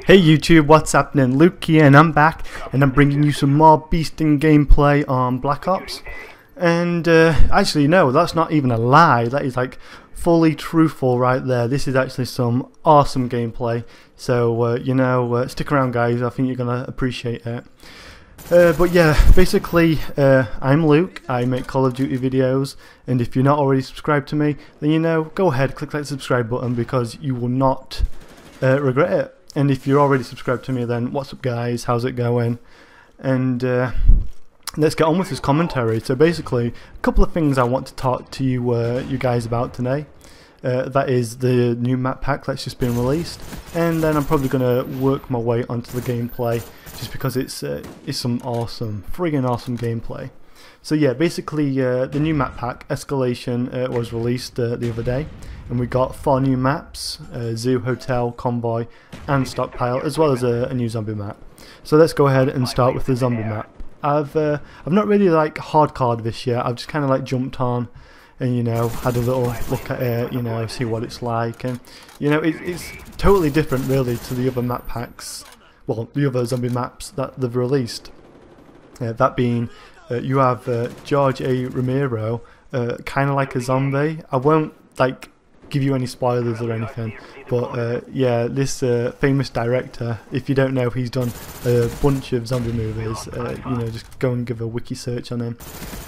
Hey YouTube, what's happening? Luke here, and I'm back, and I'm bringing you some more beasting gameplay on Black Ops. And actually, no, that's not even a lie. That is like fully truthful right there. This is actually some awesome gameplay. So stick around, guys. I think you're gonna appreciate it. But yeah, basically, I'm Luke. I make Call of Duty videos, and if you're not already subscribed to me, then go ahead, click that subscribe button because you will not regret it. And if you're already subscribed to me, then what's up, guys? How's it going? And let's get on with this commentary. So basically, a couple of things I want to talk to you guys about today. That is the new map pack that's just been released, and then I'm probably going to work my way onto the gameplay, just because it's some friggin' awesome gameplay. So yeah, basically the new map pack, Escalation, was released the other day, and we got 4 new maps, Zoo, Hotel, Convoy, and Stockpile, as well as a new zombie map. So let's go ahead and start with the zombie map. I've not really like hardcored this yet. I've just kind of like jumped on and had a little look at it, see what it's like, and it's totally different really to the other map packs, well, the other zombie maps that they've released. That being, you have George A. Romero, kind of like a zombie. I won't like give you any spoilers or anything, but yeah, this famous director, if you don't know, he's done a bunch of zombie movies. Just go and give a wiki search on him.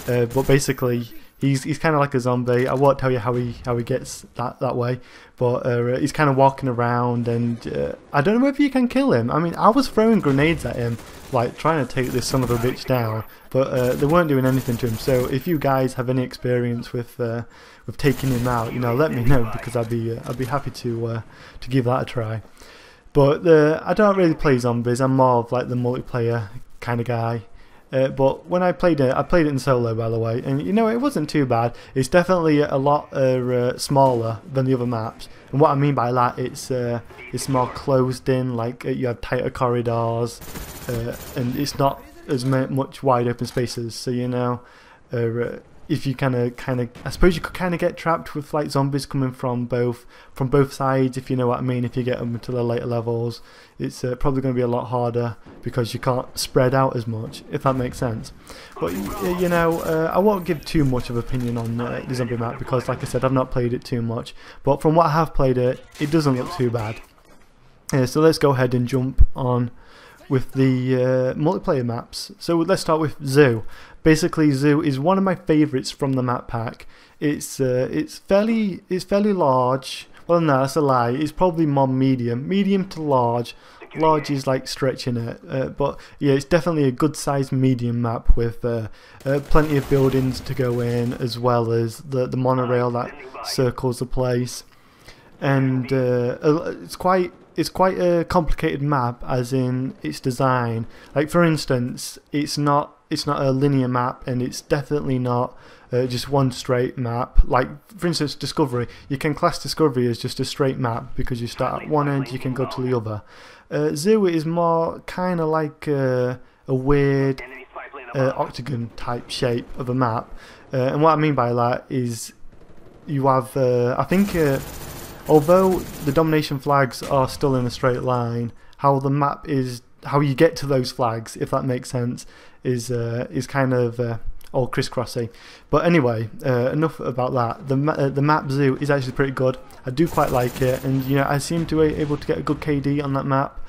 But basically, he's kind of like a zombie. I won't tell you how he gets that way, but he's kind of walking around, and I don't know if you can kill him. I mean, I was throwing grenades at him, like trying to take this son of a bitch down, but they weren't doing anything to him. So if you guys have any experience with taking him out, let me know, because I'd be happy to give that a try. But I don't really play zombies. I'm more of like the multiplayer kind of guy. But when I played it in solo, by the way, and it wasn't too bad. It's definitely a lot smaller than the other maps, and what I mean by that, it's more closed in, like you have tighter corridors, and it's not as much wide open spaces. So if you kind of, I suppose you could kind of get trapped with like zombies coming from both sides, if you know what I mean. If you get them into the later levels, it's probably going to be a lot harder because you can't spread out as much, if that makes sense. But I won't give too much of opinion on the zombie map because, like I said, I've not played it too much. But from what I have played it doesn't look too bad. So let's go ahead and jump on with the multiplayer maps. So let's start with Zoo. Basically, Zoo is one of my favourites from the map pack. It's fairly large. Well, no, that's a lie. It's probably more medium to large. Large is like stretching it, but yeah, it's definitely a good sized medium map with plenty of buildings to go in, as well as the monorail that circles the place. And it's quite a complicated map, as in its design. Like, for instance, it's not a linear map, and it's definitely not just one straight map. Like, for instance, Discovery, you can class Discovery as just a straight map because you start at one end, you can go to the other. Zoo is more kind of like a weird octagon type shape of a map, and what I mean by that is you have I think although the Domination flags are still in a straight line, how the map is, how you get to those flags, if that makes sense, is kind of all crisscrossy. But anyway, enough about that. The map Zoo is actually pretty good. I do quite like it, and I seem to be able to get a good KD on that map.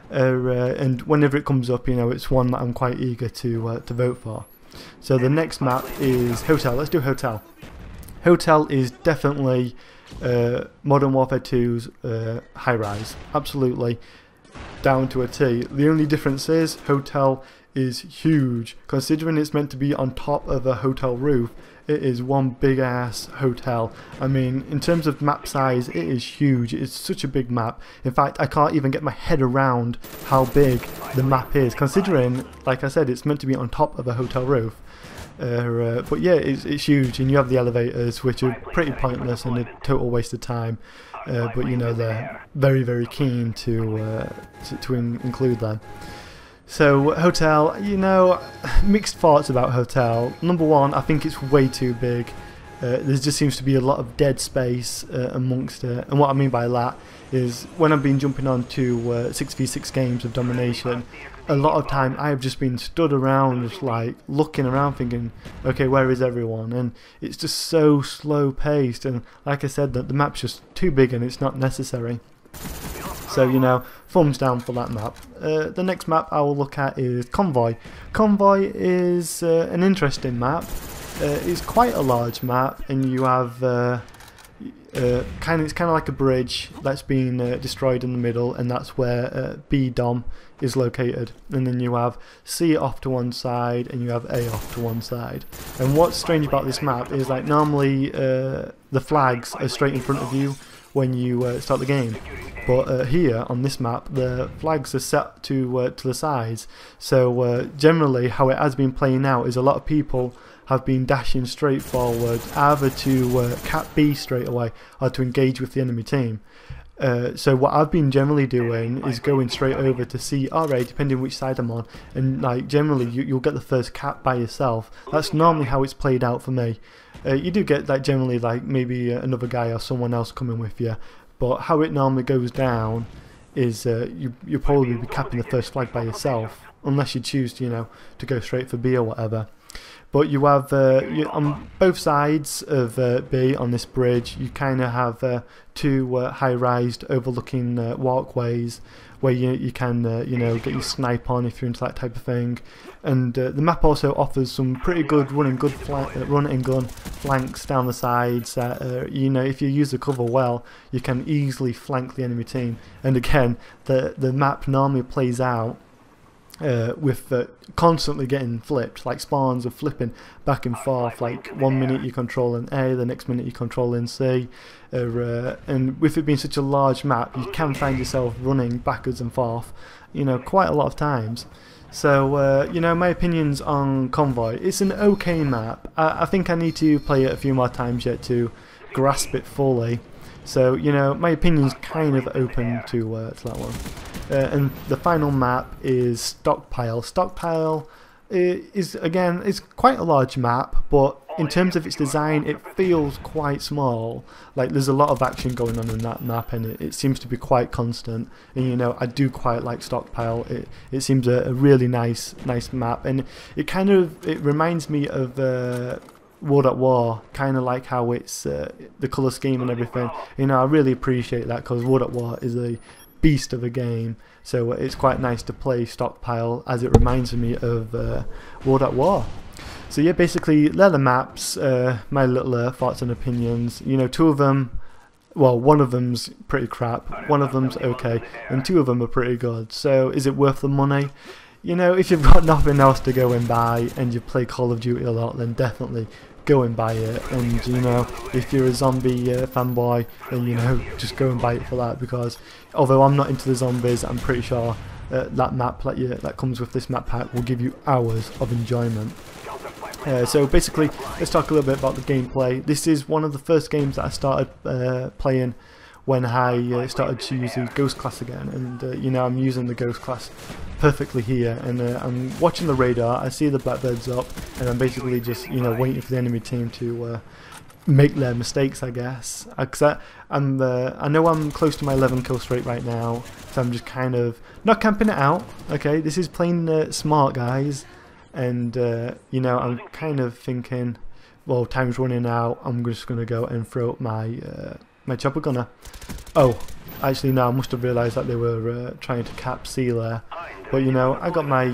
And whenever it comes up, it's one that I'm quite eager to vote for. So the next map is Hotel. Let's do Hotel. Hotel is definitely Modern Warfare 2's high-rise, absolutely, down to a T. The only difference is Hotel is huge. Considering it's meant to be on top of a hotel roof, it is one big ass hotel. I mean, in terms of map size, it is huge. It's such a big map. In fact, I can't even get my head around how big the map is, considering, like I said, it's meant to be on top of a hotel roof. But yeah, it's huge, and you have the elevators, which are pretty pointless and a total waste of time. But they're very, very keen to include them. So Hotel, mixed thoughts about Hotel. Number one, I think it's way too big. there just seems to be a lot of dead space amongst it, and what I mean by that is when I've been jumping on to 6v6 games of Domination, a lot of time I've just been stood around just like looking around thinking, okay, where is everyone? And it's just so slow paced, and like I said, that the map's just too big and it's not necessary. So, you know, thumbs down for that map. The next map I will look at is Convoy. Convoy is an interesting map. It's quite a large map, and you have it's kind of like a bridge that's been destroyed in the middle, and that's where B Dom is located. And then you have C off to one side, and you have A off to one side. And what's strange about this map is, like, normally the flags are straight in front of you when you start the game, but here on this map the flags are set to the sides. So generally how it has been playing out is a lot of people have been dashing straight forward, either to cap B straight away or to engage with the enemy team. So what I've been generally doing is going straight over to C or A, depending which side I'm on, and like generally you'll get the first cap by yourself. That's normally how it's played out for me. You do get like generally like maybe another guy or someone else coming with you, but how it normally goes down is you'll probably be capping the first flag by yourself, unless you choose to, you know, to go straight for B or whatever. But you have on both sides of B on this bridge, you kind of have two high-rised overlooking walkways where you can you know, get your snipe on if you're into that type of thing. And the map also offers some pretty good run and gun flanks down the sides. You know, if you use the cover well, you can easily flank the enemy team. And again, the map normally plays out with constantly getting flipped, like spawns are flipping back and forth. Like 1 minute you're controlling A, the next minute you're controlling C, and with it being such a large map, you can find yourself running backwards and forth, you know, quite a lot of times. So you know, my opinions on Convoy, it's an okay map. I think I need to play it a few more times yet to grasp it fully. So, you know, my opinion's kind of open to that one. And the final map is Stockpile. Stockpile is, again, it's quite a large map, but in terms of its design, it feels quite small. Like, there's a lot of action going on in that map, and it seems to be quite constant. And, you know, I do quite like Stockpile. It seems a really nice map, and it reminds me of World at War, kind of like how it's the colour scheme and everything. You know, I really appreciate that, because World at War is a beast of a game, so it's quite nice to play Stockpile as it reminds me of World at War. So yeah, basically they're the maps, my little thoughts and opinions. You know, two of them, well, one of them's pretty crap, one of them's okay, and two of them are pretty good. So is it worth the money? You know, if you've got nothing else to go and buy and you play Call of Duty a lot, then definitely go and buy it. And, you know, if you're a zombie fanboy, then, you know, just go and buy it for that, because although I'm not into the zombies, I'm pretty sure that map that comes with this map pack will give you hours of enjoyment. So basically, let's talk a little bit about the gameplay. This is one of the first games that I started playing when I started to use the Ghost class again, and you know, I'm using the Ghost class perfectly here, and I'm watching the radar, I see the blackbirds up, and I'm basically just, you know, waiting for the enemy team to make their mistakes, I guess. Because I know I'm close to my 11 kill streak right now, so I'm just kind of not camping it out. Okay, this is playing smart, guys, and you know, I'm kind of thinking, well, time's running out, I'm just going to go and throw up my my chopper gunner. Oh, actually no, I must have realised that they were trying to cap C there. But, you know, I got my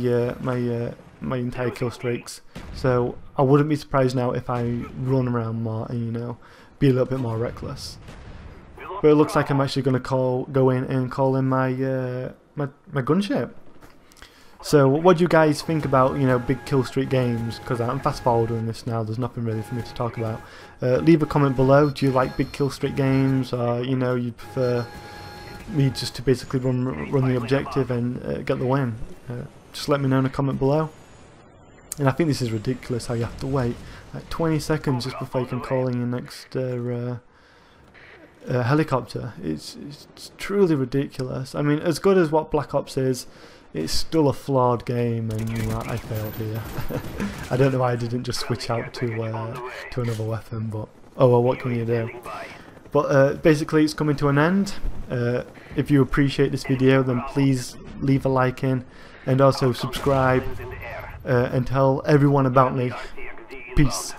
my entire kill streaks, so I wouldn't be surprised now if I run around more and, you know, be a little bit more reckless. But it looks like I'm actually going to go in and call in my my gunship. So what do you guys think about, you know, big kill streak games? Because I'm fast forwarding this now, there's nothing really for me to talk about. Leave a comment below. Do you like big kill streak games, or, you know, you prefer me just to basically run the objective and get the win? Just let me know in a comment below. And I think this is ridiculous how you have to wait like 20 seconds just before you can call in your next helicopter. It's truly ridiculous. I mean, as good as what Black Ops is, it's still a flawed game, and you know, I failed here. I don't know why I didn't just switch out to another weapon, but oh well, what can you do? But basically it's coming to an end. If you appreciate this video, then please leave a like in, and also subscribe, and tell everyone about me. Peace.